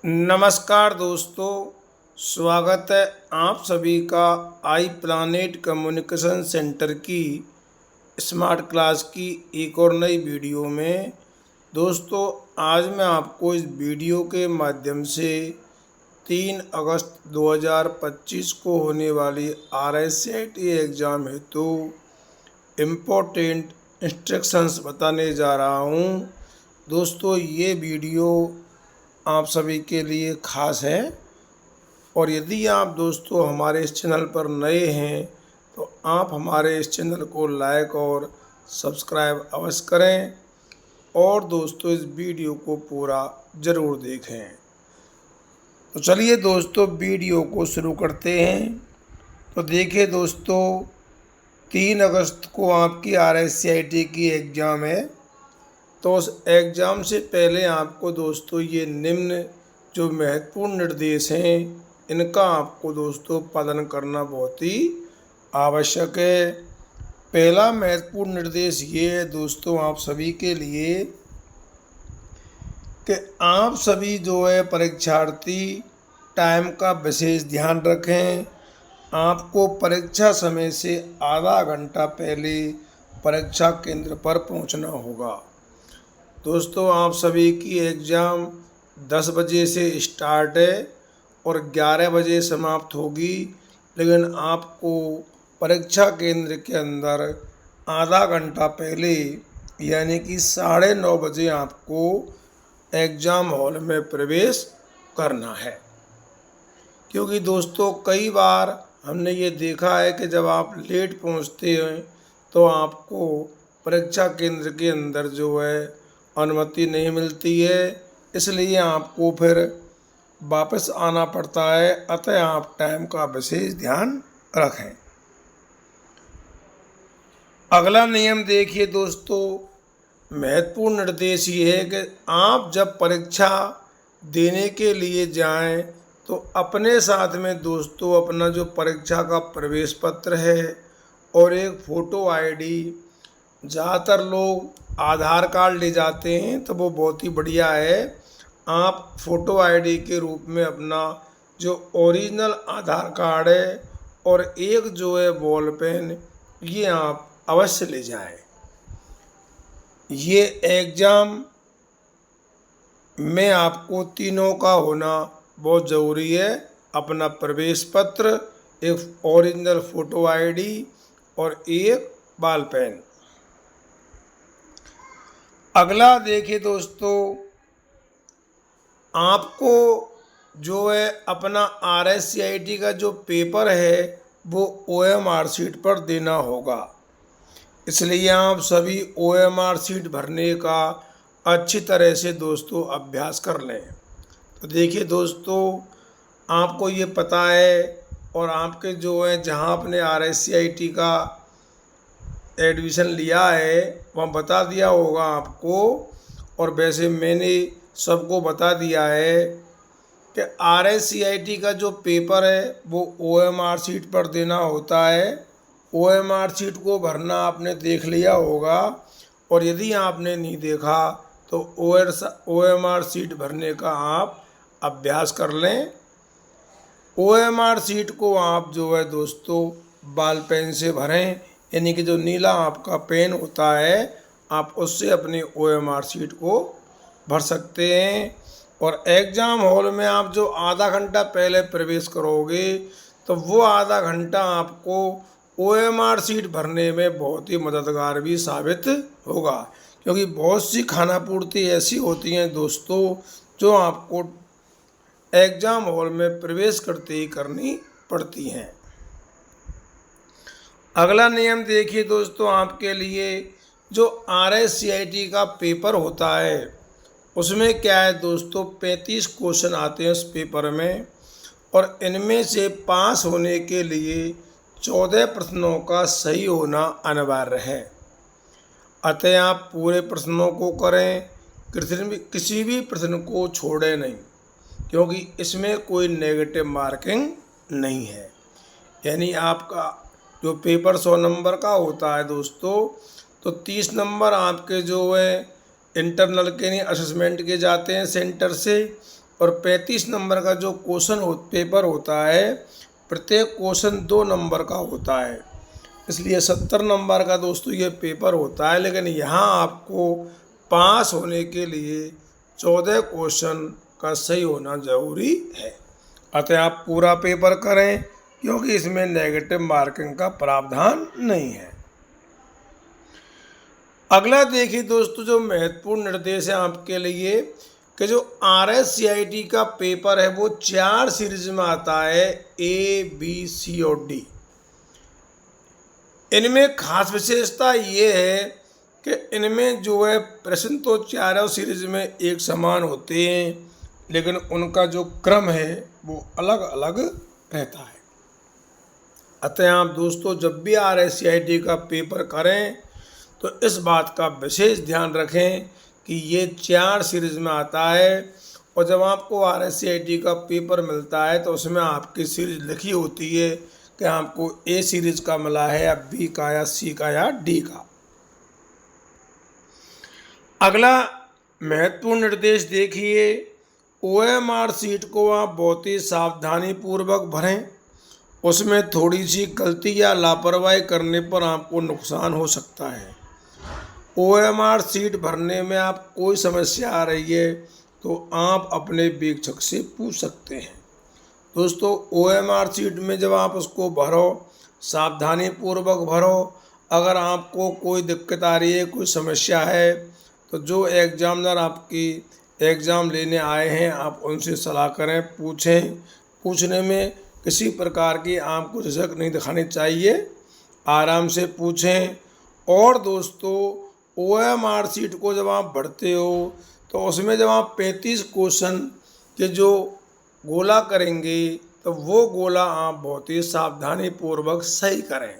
नमस्कार दोस्तों, स्वागत है आप सभी का आई प्लानेट कम्युनिकेशन सेंटर की स्मार्ट क्लास की एक और नई वीडियो में। दोस्तों, आज मैं आपको इस वीडियो के माध्यम से 3 अगस्त 2025 को होने वाली RSCIT एग्ज़ाम हेतु इम्पोर्टेंट इंस्ट्रक्शंस बताने जा रहा हूँ। दोस्तों, ये वीडियो आप सभी के लिए खास है और यदि आप दोस्तों हमारे इस चैनल पर नए हैं तो आप हमारे इस चैनल को लाइक और सब्सक्राइब अवश्य करें और दोस्तों इस वीडियो को पूरा ज़रूर देखें। तो चलिए दोस्तों वीडियो को शुरू करते हैं। तो देखिए दोस्तों, 3 अगस्त को आपकी RSCIT की एग्ज़ाम है। तो उस एग्ज़ाम से पहले आपको दोस्तों ये निम्न जो महत्वपूर्ण निर्देश हैं इनका आपको दोस्तों पालन करना बहुत ही आवश्यक है। पहला महत्वपूर्ण निर्देश ये है दोस्तों आप सभी के लिए कि आप सभी जो है परीक्षार्थी टाइम का विशेष ध्यान रखें। आपको परीक्षा समय से आधा घंटा पहले परीक्षा केंद्र पर पहुंचना होगा। दोस्तों, आप सभी की एग्ज़ाम 10 बजे से स्टार्ट है और 11 बजे समाप्त होगी, लेकिन आपको परीक्षा केंद्र के अंदर आधा घंटा पहले यानी कि 9:30 बजे आपको एग्ज़ाम हॉल में प्रवेश करना है। क्योंकि दोस्तों कई बार हमने ये देखा है कि जब आप लेट पहुंचते हैं तो आपको परीक्षा केंद्र के अंदर जो है अनुमति नहीं मिलती है, इसलिए आपको फिर वापस आना पड़ता है। अतः आप टाइम का विशेष ध्यान रखें। अगला नियम देखिए दोस्तों, महत्वपूर्ण निर्देश ये है कि आप जब परीक्षा देने के लिए जाएं तो अपने साथ में दोस्तों अपना जो परीक्षा का प्रवेश पत्र है और एक फ़ोटो ID, ज़्यादातर लोग आधार कार्ड ले जाते हैं तो वो बहुत ही बढ़िया है। आप फ़ोटो ID के रूप में अपना जो ओरिजिनल आधार कार्ड है और एक जो है बॉल पेन, ये आप अवश्य ले जाएं। ये एग्ज़ाम में आपको तीनों का होना बहुत ज़रूरी है। अपना प्रवेश पत्र, एक ओरिजिनल फ़ोटो ID और एक बॉल पेन। अगला देखिए दोस्तों, आपको जो है अपना RSCIT का जो पेपर है वो OMR शीट पर देना होगा, इसलिए आप सभी OMR शीट भरने का अच्छी तरह से दोस्तों अभ्यास कर लें। तो देखिए दोस्तों, आपको ये पता है और आपके जो है जहाँ आपने RSCIT का एडमिशन लिया है वहाँ बता दिया होगा आपको, और वैसे मैंने सबको बता दिया है कि RSCIT का जो पेपर है वो OMR शीट पर देना होता है। OMR शीट को भरना आपने देख लिया होगा, और यदि आपने नहीं देखा तो OMR शीट भरने का आप अभ्यास कर लें। OMR शीट को आप जो है दोस्तों बॉल पेन से भरें, यानी कि जो नीला आपका पेन होता है आप उससे अपनी OMR शीट को भर सकते हैं। और एग्ज़ाम हॉल में आप जो आधा घंटा पहले प्रवेश करोगे तो वो आधा घंटा आपको OMR शीट भरने में बहुत ही मददगार भी साबित होगा, क्योंकि बहुत सी खानापूर्ति ऐसी होती हैं दोस्तों जो आपको एग्ज़ाम हॉल में प्रवेश करते ही करनी पड़ती हैं। अगला नियम देखिए दोस्तों, आपके लिए जो RSCIT का पेपर होता है उसमें क्या है दोस्तों 35 क्वेश्चन आते हैं उस पेपर में, और इनमें से पास होने के लिए 14 प्रश्नों का सही होना अनिवार्य है। अतः आप पूरे प्रश्नों को करें, किसी भी प्रश्न को छोड़े नहीं, क्योंकि इसमें कोई नेगेटिव मार्किंग नहीं है। यानी आपका जो पेपर 100 नंबर का होता है दोस्तों, तो 30 नंबर आपके जो है इंटरनल के नहीं असेसमेंट के जाते हैं सेंटर से, और 35 नंबर का जो पेपर होता है, प्रत्येक क्वेश्चन 2 नंबर का होता है। इसलिए 70 नंबर का दोस्तों ये पेपर होता है। लेकिन यहाँ आपको पास होने के लिए 14 क्वेश्चन का सही होना जरूरी है। अतः आप पूरा पेपर करें, क्योंकि इसमें नेगेटिव मार्किंग का प्रावधान नहीं है। अगला देखिए दोस्तों, जो महत्वपूर्ण निर्देश है आपके लिए कि जो RSCIT का पेपर है वो 4 सीरीज में आता है, A, B, C और D। इनमें खास विशेषता ये है कि इनमें जो है प्रश्न तो चारों सीरीज में एक समान होते हैं, लेकिन उनका जो क्रम है वो अलग अलग रहता है। अतः आप दोस्तों जब भी RSCIT का पेपर करें तो इस बात का विशेष ध्यान रखें कि ये 4 सीरीज में आता है। और जब आपको RSCIT का पेपर मिलता है तो उसमें आपकी सीरीज लिखी होती है कि आपको A सीरीज का मिला है या B का या C का या D का। अगला महत्वपूर्ण निर्देश देखिए, OMR सीट को आप बहुत ही सावधानी पूर्वक भरें। उसमें थोड़ी सी गलती या लापरवाही करने पर आपको नुकसान हो सकता है। OMR सीट भरने में आप कोई समस्या आ रही है तो आप अपने वीक्षक से पूछ सकते हैं। दोस्तों OMR सीट में जब आप उसको भरो, सावधानी पूर्वक भरो। अगर आपको कोई दिक्कत आ रही है, कोई समस्या है, तो जो एग्जामिनर आपकी एग्ज़ाम लेने आए हैं आप उनसे सलाह करें, पूछें। पूछने में किसी प्रकार की आपको झिझक नहीं दिखानी चाहिए, आराम से पूछें। और दोस्तों OMR सीट को जब आप भरते हो तो उसमें जब आप 35 क्वेश्चन के जो गोला करेंगे तो वो गोला आप बहुत ही सावधानी पूर्वक सही करें,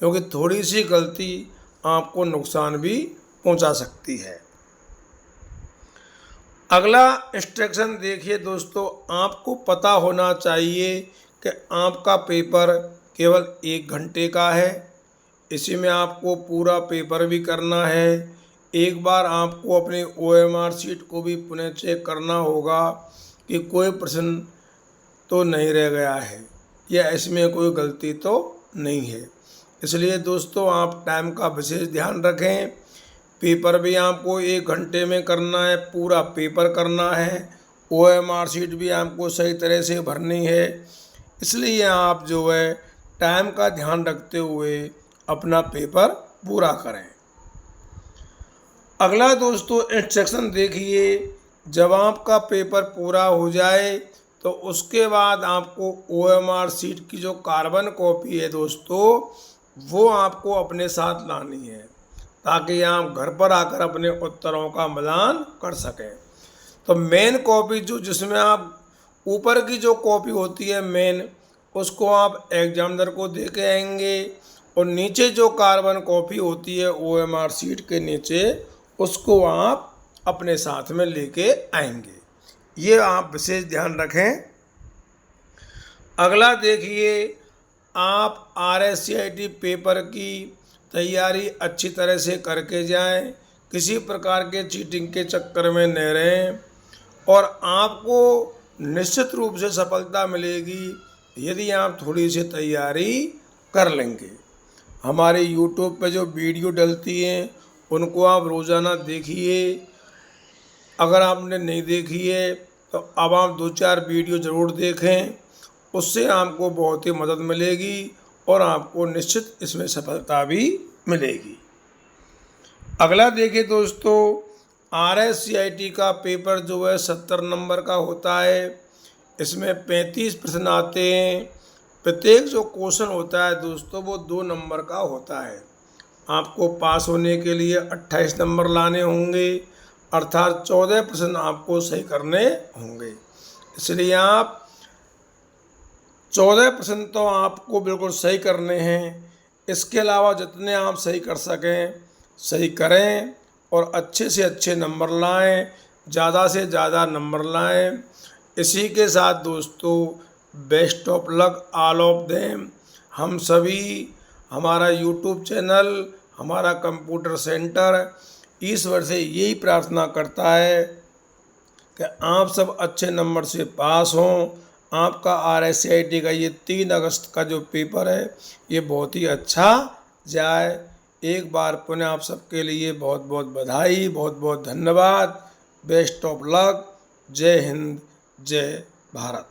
क्योंकि थोड़ी सी गलती आपको नुकसान भी पहुंचा सकती है। अगला इंस्ट्रक्शन देखिए दोस्तों, आपको पता होना चाहिए कि आपका पेपर केवल 1 घंटे का है। इसी में आपको पूरा पेपर भी करना है। एक बार आपको अपने OMR सीट को भी पुनः चेक करना होगा कि कोई प्रश्न तो नहीं रह गया है या इसमें कोई गलती तो नहीं है। इसलिए दोस्तों आप टाइम का विशेष ध्यान रखें। पेपर भी आपको 1 घंटे में करना है, पूरा पेपर करना है। OMR सीट भी आपको सही तरह से भरनी है। इसलिए आप जो है टाइम का ध्यान रखते हुए अपना पेपर पूरा करें। अगला दोस्तों इंस्ट्रक्शन देखिए, जब आपका पेपर पूरा हो जाए तो उसके बाद आपको OMR सीट की जो कार्बन कॉपी है दोस्तों, वो आपको अपने साथ लानी है, ताकि आप घर पर आकर अपने उत्तरों का मिलान कर सकें। तो मेन कॉपी जिसमें आप ऊपर की जो कॉपी होती है मेन, उसको आप एग्जामिनर को दे के आएंगे। और नीचे जो कार्बन कॉपी होती है OMR सीट के नीचे, उसको आप अपने साथ में लेके आएंगे। ये आप विशेष ध्यान रखें। अगला देखिए, आप RSCIT पेपर की तैयारी अच्छी तरह से करके जाएं, किसी प्रकार के चीटिंग के चक्कर में न रहें। और आपको निश्चित रूप से सफलता मिलेगी यदि आप थोड़ी सी तैयारी कर लेंगे। हमारे YouTube पे जो वीडियो डलती हैं उनको आप रोज़ाना देखिए। अगर आपने नहीं देखी है तो अब आप 2-4 वीडियो ज़रूर देखें, उससे आपको बहुत ही मदद मिलेगी और आपको निश्चित इसमें सफलता भी मिलेगी। अगला देखिए दोस्तों, RSCIT का पेपर जो है 70 नंबर का होता है। इसमें 35 प्रश्न आते हैं। प्रत्येक जो क्वेश्चन होता है दोस्तों वो 2 नंबर का होता है। आपको पास होने के लिए 28 नंबर लाने होंगे, अर्थात 14 प्रश्न आपको सही करने होंगे। इसलिए आप 14 प्रश्न तो आपको बिल्कुल सही करने हैं। इसके अलावा जितने आप सही कर सकें सही करें और अच्छे से अच्छे नंबर लाएं, ज़्यादा से ज़्यादा नंबर लाएं। इसी के साथ दोस्तों best of luck all of them. हम सभी, हमारा YouTube चैनल, हमारा कंप्यूटर सेंटर ईश्वर से यही प्रार्थना करता है कि आप सब अच्छे नंबर से पास हों। आपका RSCIT का ये 3 अगस्त का जो पेपर है ये बहुत ही अच्छा जाए। एक बार पुनः आप सबके लिए बहुत बहुत बधाई, बहुत बहुत धन्यवाद। Best of luck. जय हिंद, जय भारत।